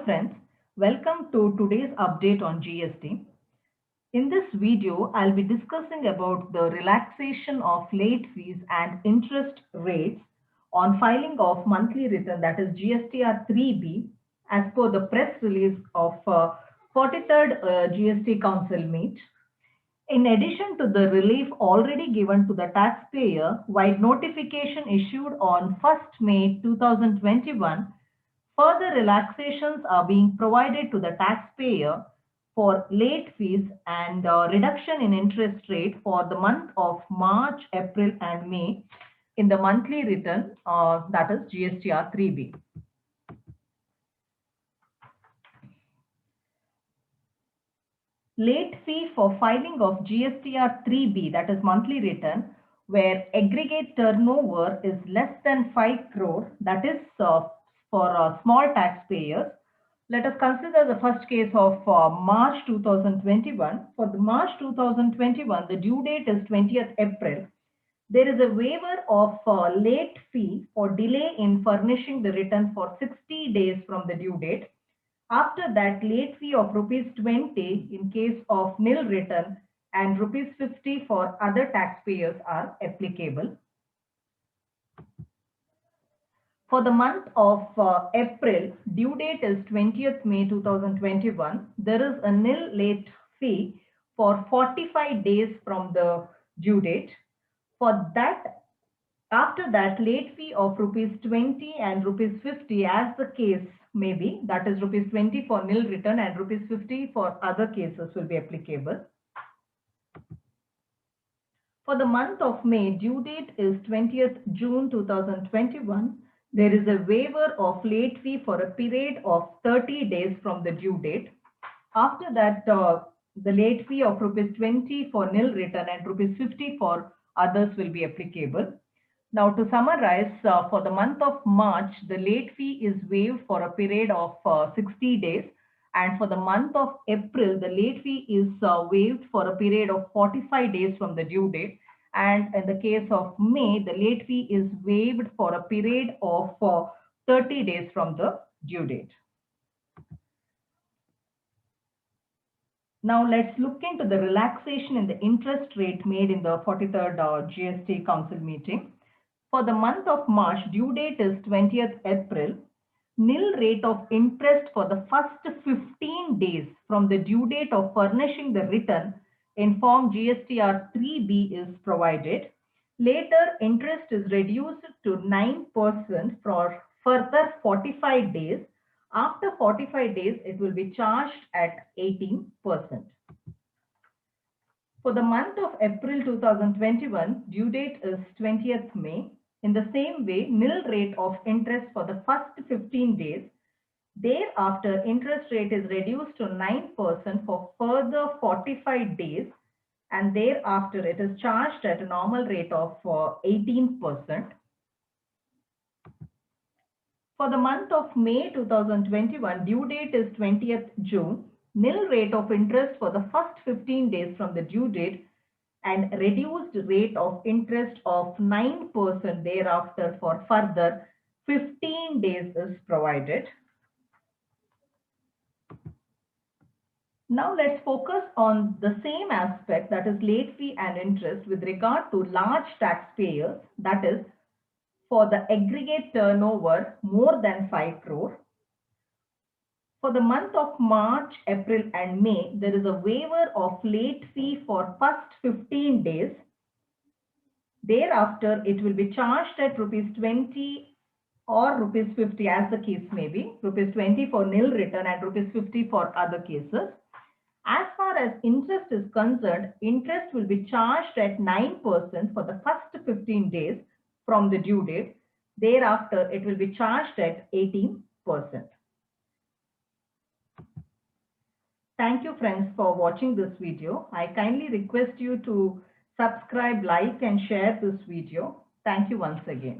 friends, welcome to today's update on GST. In this video, I'll be discussing about the relaxation of late fees and interest rates on filing of monthly return, that is GSTR 3B, as per the press release of 43rd GST Council meet. In addition to the relief already given to the taxpayer, wide notification issued on 1st May 2021, further relaxations are being provided to the taxpayer for late fees and reduction in interest rate for the month of March, April, and May in the monthly return, that is GSTR 3B. Late fee for filing of GSTR 3B, that is monthly return, where aggregate turnover is less than 5 crore, that is for small taxpayers. Let us consider the first case of March 2021. For the March 2021, the due date is 20th April. There is a waiver of late fee for delay in furnishing the return for 60 days from the due date. After that, late fee of rupees 20 in case of nil return and rupees 50 for other taxpayers are applicable. For the month of April, due date is 20th May 2021. There is a nil late fee for 45 days from the due date. For that, after that, late fee of rupees 20 and rupees 50 as the case may be, that is rupees 20 for nil return and rupees 50 for other cases will be applicable. For the month of May, due date is 20th June 2021. There is a waiver of late fee for a period of 30 days from the due date. After that, the late fee of rupees 20 for nil return and rupees 50 for others will be applicable. Now, to summarize, for the month of March, the late fee is waived for a period of 60 days. And for the month of April, the late fee is waived for a period of 45 days from the due date. And in the case of May, the late fee is waived for a period of 30 days from the due date. Now let's look into the relaxation in the interest rate made in the 43rd GST Council meeting. For the month of March, due date is 20th April. Nil rate of interest for the first 15 days from the due date of furnishing the return in form GSTR 3B is provided. Later, interest is reduced to 9% for further 45 days. After 45 days, it will be charged at 18%. For the month of April 2021, due date is 20th May. In the same way, nil rate of interest for the first 15 days. Thereafter, interest rate is reduced to 9% for further 45 days, and thereafter it is charged at a normal rate of 18%. For the month of May 2021, due date is 20th June. Nil rate of interest for the first 15 days from the due date and reduced rate of interest of 9% thereafter for further 15 days is provided. Now let's focus on the same aspect, that is late fee and interest with regard to large taxpayers, that is for the aggregate turnover more than 5 crore. For the month of March, April, and May, there is a waiver of late fee for first 15 days. Thereafter, it will be charged at rupees 20 or rupees 50 as the case may be, rupees 20 for nil return and rupees 50 for other cases. As far as interest is concerned, interest will be charged at 9% for the first 15 days from the due date. Thereafter, it will be charged at 18%. Thank you friends for watching this video. I kindly request you to subscribe, like and share this video. Thank you once again.